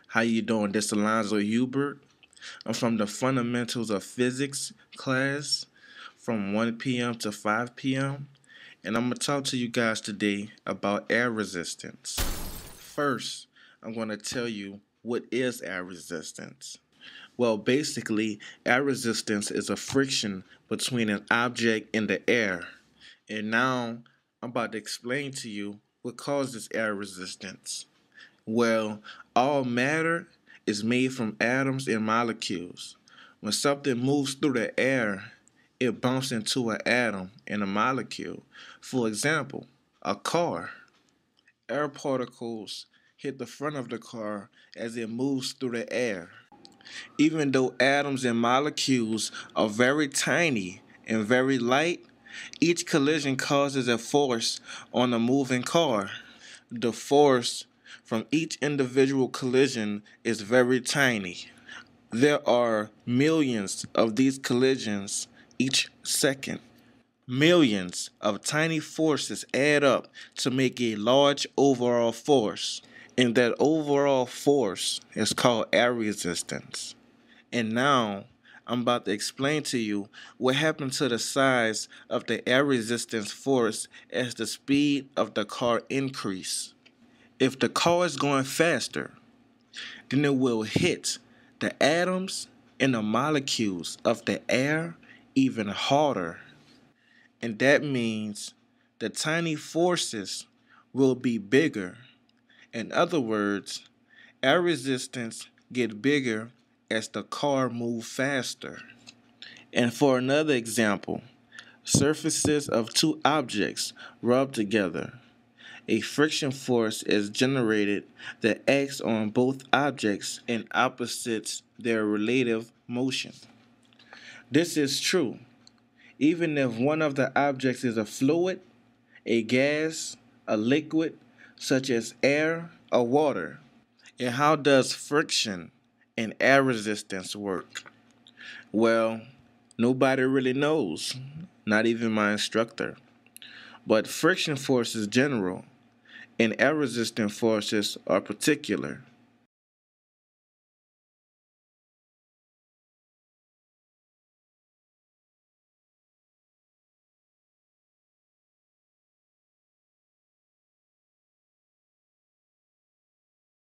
How you doing? This is Alonzo Hubert. I'm from the Fundamentals of Physics class from 1 p.m. to 5 p.m. And I'm going to talk to you guys today about air resistance. First, I'm going to tell you what is air resistance. Well, basically, air resistance is a friction between an object and the air. And now I'm about to explain to you what causes air resistance. Well, all matter is made from atoms and molecules. When something moves through the air, it bumps into an atom and a molecule. For example, a car. Air particles hit the front of the car as it moves through the air. Even though atoms and molecules are very tiny and very light, each collision causes a force on a moving car. The force from each individual collision is very tiny. There are millions of these collisions each second. Millions of tiny forces add up to make a large overall force, and that overall force is called air resistance. And now I'm about to explain to you what happened to the size of the air resistance force as the speed of the car increase. If the car is going faster, then it will hit the atoms and the molecules of the air even harder. And that means the tiny forces will be bigger. In other words, air resistance get bigger as the car moves faster. And for another example, surfaces of two objects rub together. A friction force is generated that acts on both objects and opposites their relative motion. This is true even if one of the objects is a fluid, a gas, a liquid, such as air or water. And how does friction and air resistance work? Well, nobody really knows, not even my instructor. But friction force is general and air resistant forces are particular.